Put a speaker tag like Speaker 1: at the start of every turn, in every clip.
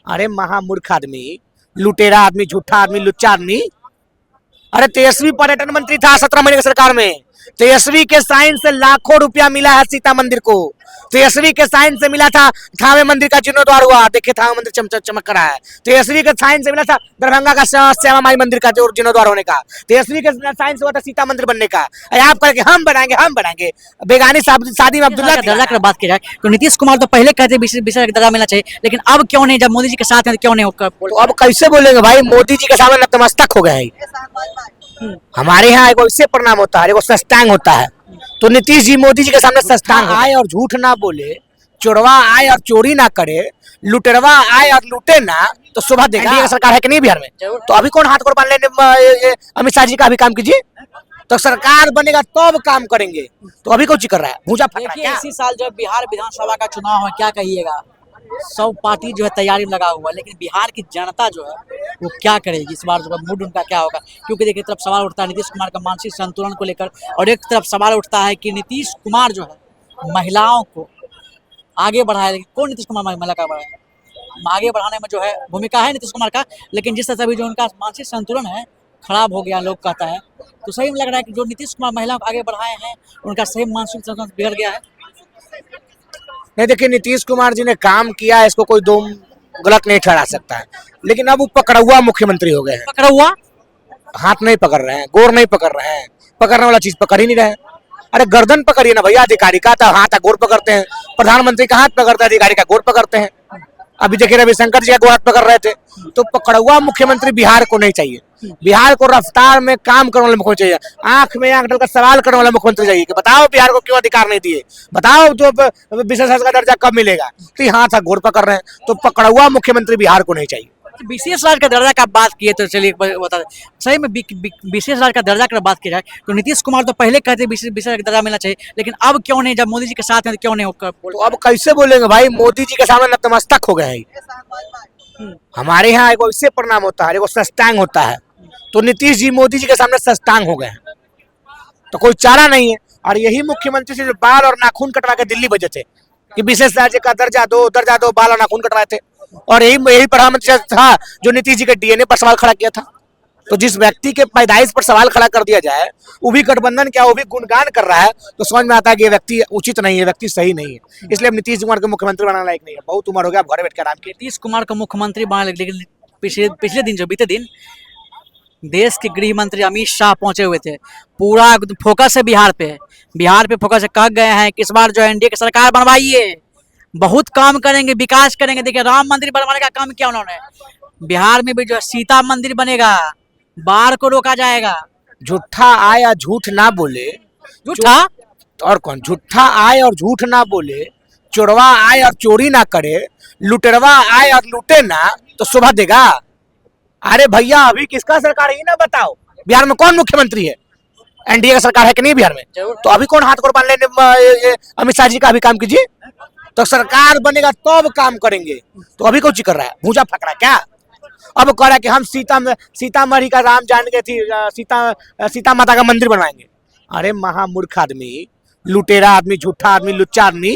Speaker 1: अरे महामूर्ख आदमी, लुटेरा आदमी, झूठा आदमी, लुच्चा आदमी। अरे तेजस्वी पर्यटन मंत्री था 17 महीने की सरकार में। तेजस्वी के साइन से लाखों रुपया मिला है सीता मंदिर को। तेजस्वी के साइन से मिला था थावे मंदिर का जीर्णोद्वार हुआ, देखिए थावे मंदिर चमक रहा है। तेजस्वी के साइन से मिला था दरभंगा का श्यामा माई मंदिर का जीर्णोद्वार होने का। तेजस्वी के साइन से हुआ था सीता मंदिर बनने का। आप करके हम बनाएंगे बेगानी शादी में अब्दुल्ला
Speaker 2: दर्जा की बात की जाए तो नीतीश कुमार तो पहले कहते विशेष दर्जा मिलना चाहिए, लेकिन अब क्यों नहीं, जब मोदी जी के साथ हैं क्यों नहीं?
Speaker 1: तो अब कैसे बोलेंगे भाई, मोदी जी के सामने नतमस्तक हो गए हैं। हमारे यहाँ एक वैसे प्रणाम होता है, एक सस्तांग होता है। तो नीतीश जी मोदी जी के सामने सस्तांग आए और झूठ ना बोले, चोरवा आए और चोरी ना करे, लुटेरवा आए और लूटे ना, तो शोभा देगा। एनडीए सरकार है कि नहीं बिहार में? तो अभी कौन हाथ गोड़ बांध लेने? अमित शाह जी का अभी काम कीजिए, तो सरकार बनेगा तब काम करेंगे। तो अभी कौन कर रहा है, भूजा फट रहा है।
Speaker 2: इसी साल जब बिहार विधानसभा का चुनाव है, क्या कहिएगा, सब पार्टी जो है तैयारी में लगा हुआ है, लेकिन बिहार की जनता जो है वो क्या करेगी इस बार, जो मूड उनका क्या होगा? क्योंकि देखिए, एक तरफ सवाल उठता है नीतीश कुमार का मानसिक संतुलन को लेकर, और एक तरफ सवाल उठता है कि नीतीश कुमार जो है महिलाओं को आगे बढ़ाए, लेकिन कौन नीतीश कुमार महिला का आगे बढ़ाने में जो है भूमिका है नीतीश कुमार का, लेकिन जिस तरह से अभी जो उनका मानसिक संतुलन है खराब हो गया, लोग कहता है, तो सही में लग रहा है कि जो नीतीश कुमार महिलाओं को आगे बढ़ाए हैं उनका सही मानसिक संतुलन बिगड़ गया है।
Speaker 1: नहीं, देखिए नीतीश कुमार जी ने काम किया है, इसको कोई दो गलत नहीं ठहरा सकता है, लेकिन अब वो पकड़ा मुख्यमंत्री हो गए हैं।
Speaker 2: पकड़ा हुआ
Speaker 1: हाथ नहीं पकड़ रहे हैं, गोर नहीं पकड़ रहे हैं, पकड़ने वाला चीज पकड़ ही नहीं रहे। अरे गर्दन पकड़िए ना भैया, अधिकारी का तो हाथ गोर पकड़ते हैं, प्रधानमंत्री का हाथ पकड़ते हैं, अधिकारी का गोर पकड़ते हैं। अभी देखिए रविशंकर जी का गोर हाथ पकड़ रहे थे। तो पकड़ा मुख्यमंत्री बिहार को नहीं चाहिए। बिहार को रफ्तार में काम करने वाला मुख्यमंत्री चाहिए, आंख में आंख डालकर सवाल करने वाला मुख्यमंत्री चाहिए कि बताओ बिहार को क्यों अधिकार नहीं दिए, बताओ जो विशेष का दर्जा कब मिलेगा। तो हाथ गोर पकड़ रहे हैं, तो पकड़ा मुख्यमंत्री बिहार को नहीं चाहिए।
Speaker 2: विशेष राज्य का दर्जा का बात किए तो चलिए बता दें, सही में विशेष राज्य का दर्जा की बात की जाए तो नीतीश कुमार तो पहले कहते विशेष दर्जा मिलना चाहिए, लेकिन अब क्यों नहीं, जब मोदी जी के साथ हैं क्यों नहीं?
Speaker 1: तो अब कैसे बोलेंगे भाई, मोदी जी के सामने नतमस्तक हो गए हैं। हमारे यहाँ एक वैसे प्रणाम होता है, एक सस्तांग होता है। तो नीतीश जी मोदी जी के सामने सस्तांग हो गए हैं, तो कोई चारा नहीं है। और यही मुख्यमंत्री से बाल और नाखून कटवा के दिल्ली भेजे थे कि विशेष राज्य का दर्जा दो, बाल और नाखून कटवाए थे। और यही प्रधानमंत्री था जो नीतीश जी के डीएनए पर सवाल खड़ा किया था। तो जिस व्यक्ति के पैदाइश पर सवाल खड़ा कर दिया जाए, वो भी गठबंधन क्या, वो भी गुणगान कर रहा है, तो समझ में आता है कि ये व्यक्ति उचित नहीं है, व्यक्ति सही नहीं है। इसलिए नीतीश कुमार को मुख्यमंत्री बनाना लायक नहीं है। बहुत उम्र हो गया, घर बैठ के आराम कीजिए।
Speaker 2: नीतीश कुमार को मुख्यमंत्री बनाने, लेकिन पिछले दिन, जो बीते दिन देश के गृह मंत्री अमित शाह पहुंचे हुए थे, पूरा फोकस है बिहार पे फोकस है। कह गए हैं कि इस बार जो एनडीए की सरकार बनवाइए, बहुत काम करेंगे, विकास करेंगे। देखिए राम मंदिर बनवाने का काम किया उन्होंने, बिहार में भी जो सीता मंदिर बनेगा, बाढ़ को रोका जाएगा।
Speaker 1: झूठा आए और झूठ ना बोले,
Speaker 2: झूठा
Speaker 1: और कौन झूठा आए और झूठ ना बोले, चोरवा आए और चोरी ना करे, लुटेरवा आए और लूटे ना, तो शोभा देगा। अरे भैया अभी किसका सरकार है ना बताओ, बिहार में कौन मुख्यमंत्री है? एनडीए का सरकार है कि नहीं बिहार में? तो अभी कौन हाथ गोड़ बांध लेने? अमित शाह जी का अभी काम कीजिए, तो सरकार बनेगा तब काम करेंगे। तो अभी कौन कर रहा है, भूजा फक रहा है क्या? अब कह रहा है कि हम सीतामढ़ी का राम जान के थी, सीता माता का मंदिर बनवाएंगे। अरे महामूर्ख आदमी, लुटेरा आदमी, झूठा आदमी, लुच्चा आदमी।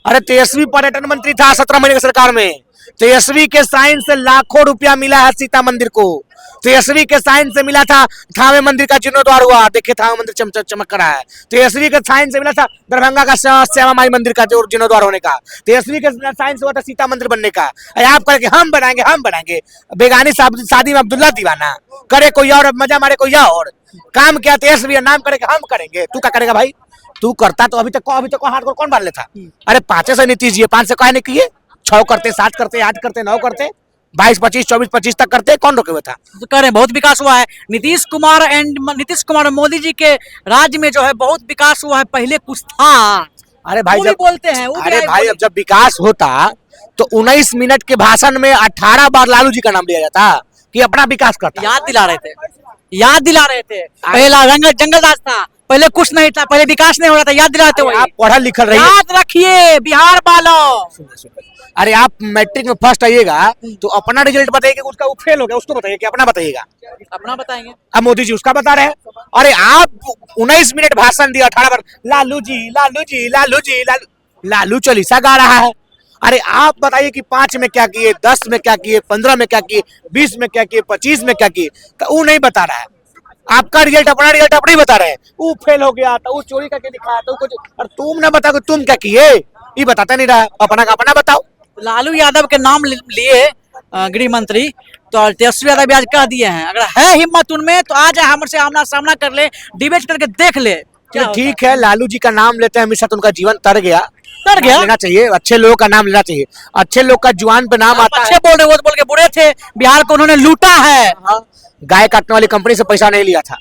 Speaker 1: अरे तेजस्वी पर्यटन मंत्री था 17 महीने की सरकार में। तेजस्वी के साइन से लाखों रुपया मिला है सीता मंदिर को। तेजस्वी के साइन से मिला था थावे मंदिर का जीर्णोद्वार हुआ, देखिए थावे मंदिर चमक रहा है। तेजस्वी के साइन से मिला था दरभंगा का श्यामा माई मंदिर का जीर्णोद्वार होने का। तेजस्वी के साइन से हुआ था सीता मंदिर बनने का। आप करके हम बनाएंगे बेगानी शादी में अब्दुल्ला दीवाना, करे कोई और, मजा मारे कोई और। काम क्या तेजस्वी, नाम करके हम करेंगे। तू क्या करेगा भाई? तू करता तो अभी तक हाथ को कौन बांध लेता? अरे 5 से नीतीश जी 5 से कहा नहीं किए, 6 करते, 7 करते, 8 करते, 9 करते, 22, 25, 24, 25 तक करते, कौन रोके हुए था?
Speaker 2: तो कह रहे हैं बहुत विकास हुआ है। नीतीश कुमार और मोदी जी के राज्य में जो है बहुत विकास हुआ है, पहले कुछ था।
Speaker 1: अरे भाई जब
Speaker 2: बोलते हैं,
Speaker 1: अरे भाई अब जब विकास होता तो 19 मिनट के भाषण में 18 बार लालू जी का नाम लिया जाता कि अपना विकास करता।
Speaker 2: याद दिला रहे थे पहला जंगल राज था, पहले कुछ नहीं था, पहले विकास नहीं हो रहा था, याद दिलाते हुए।
Speaker 1: आप पढ़ा लिखल रहिए,
Speaker 2: याद रखिए बिहार वालों।
Speaker 1: अरे आप मैट्रिक में फर्स्ट आइएगा तो अपना रिजल्ट बताइए, उसका वो फेल हो गया उसको बताइए कि अपना बताइएगा।
Speaker 2: अपना बताएंगे,
Speaker 1: अब मोदी जी उसका बता रहे हैं। अरे आप 19 मिनट भाषण दिया, 18 बार लालू जी लालू जी लालू जी लालू चालीसा गा रहा है। अरे आप बताइए कि 5 में क्या किए, 10 में क्या किए, 15 में क्या किए, 20 में क्या किए, 25 में क्या किए, तो वो नहीं बता रहा है। आपका रिजल्ट, अपना रिजल्ट आप नहीं बता रहे हैं। वो फेल हो गया तो वो चोरी करके दिखाया तो कुछ, और तुम ना बताओ कि तुम क्या किए, ये बताता नहीं रहा। अपना का अपना बताओ।
Speaker 2: लालू यादव के नाम लिए गृह मंत्री, तो तेजस्वी यादव भी आज कह दिए हैं अगर है हिम्मत उनमें तो आ जाए हमसे आमना सामना कर ले, डिबेट करके देख ले। क्या
Speaker 1: चलो ठीक है, लालू जी का नाम लेते हैं, हमेशा तो उनका जीवन तर गया,
Speaker 2: तर गया?
Speaker 1: नाम लेना चाहिए, अच्छे लोगों का नाम लेना चाहिए। अच्छे लोग का जुआन पे नाम आता
Speaker 2: अच्छे
Speaker 1: है।
Speaker 2: बोल रहे, वो तो बोल के बुरे थे, बिहार को उन्होंने लूटा है।
Speaker 1: गाय काटने वाली कंपनी से पैसा नहीं लिया था,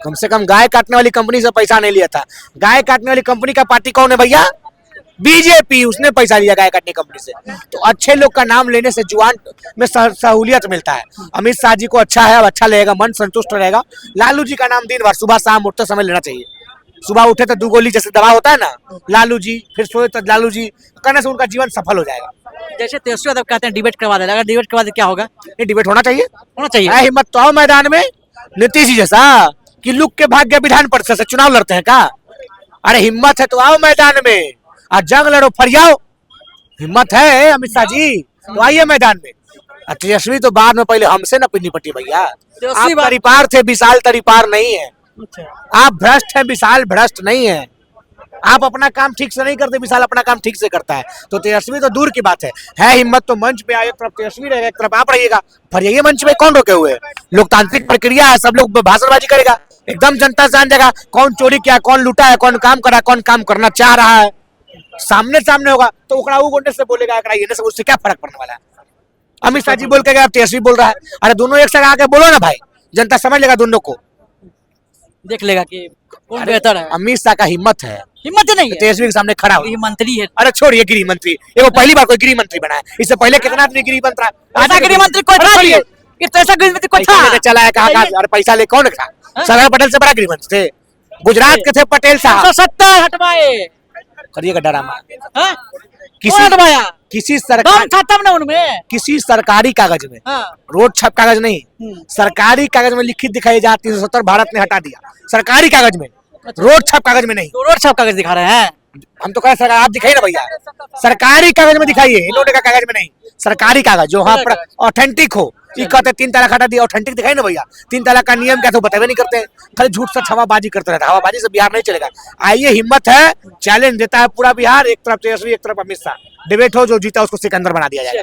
Speaker 1: कम से कम गाय काटने वाली कंपनी से पैसा नहीं लिया था। गाय काटने वाली कंपनी का पार्टी कौन है भैया? बीजेपी, उसने पैसा लिया गाय काटने कंपनी से। तो अच्छे लोग का नाम लेने से जुआन में सहूलियत मिलता है। अमित शाह जी को अच्छा है, अब अच्छा लगेगा, मन संतुष्ट रहेगा। लालू जी का नाम दिन भर सुबह शाम उठते समय लेना चाहिए। सुबह उठे तो 2 गोली जैसे दवा होता है ना, लालू जी, फिर सोए तो लालू जी, कहने से उनका जीवन सफल हो जाएगा।
Speaker 2: जैसे तेजस्वी यादव कहते हैं डिबेट करवा दे, अगर डिबेट करवा दे क्या होगा?
Speaker 1: ये डिबेट होना चाहिए,
Speaker 2: होना चाहिए।
Speaker 1: है हिम्मत तो आओ मैदान में। नीतीश जी जैसा कि लुक के भाग्य विधान परिषद से चुनाव लड़ते हैं क्या? अरे हिम्मत है तो आओ मैदान में और जंग लड़ो, फरियाओ। हिम्मत है अमित शाह जी तो आइए मैदान में। तेजस्वी तो बाद में, पहले हमसे न निपटी भैया। आप तरीपार थे, विशाल तरीपार नहीं है। आप भ्रष्ट हैं, विशाल भ्रष्ट नहीं है। आप अपना काम ठीक से नहीं करते, विशाल अपना काम ठीक से करता है। तो तेजस्वी तो दूर की बात है हिम्मत तो मंच पे आए, एक तरफ तेजस्वी रहेगा, एक तरफ आप रहिएगा, फरियाइए मंच पे, कौन रोके हुए है? लोकतांत्रिक प्रक्रिया है, सब लोग भाषणबाजी करेगा, एकदम जनता जान जाएगा कौन चोरी किया, कौन लूटा है, कौन काम करा, कौन काम करना चाह रहा है। सामने सामने होगा तो उकड़ा गोंडे से बोलेगा, अकड़ा ये से, उससे क्या फर्क पड़ने वाला है? अमित शाह जी बोल के गए, तेजस्वी बोल रहा है। अरे दोनों एक साथ आके बोलो ना भाई, जनता समझ लेगा, दोनों को
Speaker 2: देख लेगा कि कौन बेहतर है।
Speaker 1: अमित शाह का हिम्मत है,
Speaker 2: हिम्मत ही नहीं है,
Speaker 1: तेजस्वी के सामने खड़ा हो।
Speaker 2: गृह मंत्री है।
Speaker 1: अरे छोड़िए गृह मंत्री, ये वो पहली बार कोई गृह मंत्री बना है, इससे पहले कितना आदमी गृह मंत्री
Speaker 2: ऐसा गृह मंत्री कोई था नहीं, ऐसा गृह मंत्री कोई था?
Speaker 1: चला है, कहा अरे पैसा ले, कौन था? सरदार पटेल से बड़ा गृह मंत्री थे, गुजरात के थे पटेल साहब।
Speaker 2: 170 हटवाए,
Speaker 1: करिएगा ड्रामा।
Speaker 2: हाँ?
Speaker 1: किसी
Speaker 2: हटवाया,
Speaker 1: किसी
Speaker 2: दम
Speaker 1: सरकार,
Speaker 2: था तब ना उनमें।
Speaker 1: किसी सरकारी कागज में,
Speaker 2: हाँ।
Speaker 1: रोड छप कागज नहीं, सरकारी कागज में लिखित दिखाई जाती है 370 भारत ने हटा दिया, सरकारी कागज में, रोड छप कागज में नहीं।
Speaker 2: तो रोड छाप कागज दिखा रहे हैं।
Speaker 1: हम तो कह सरकार, आप दिखाइए ना भैया, सरकारी कागज में दिखाइए, इन्होंने का कागज में नहीं, सरकारी कागज जो हाँ ऑथेंटिक हो। ये कहते 3 तलाक हटा दिया, ऑथेंटिक दिखाई ना भैया। 3 तलाक का नियम क्या तो बतावे नहीं करते, खाली झूठ सच हवाबाजी करते रहता है। हवाबाजी से बिहार नहीं चलेगा। आइए, हिम्मत है, चैलेंज देता है पूरा बिहार, एक तरफ तेजस्वी, एक तरफ अमित शाह, डिबेट हो, जो जीता उसको सिकंदर बना दिया जाएगा।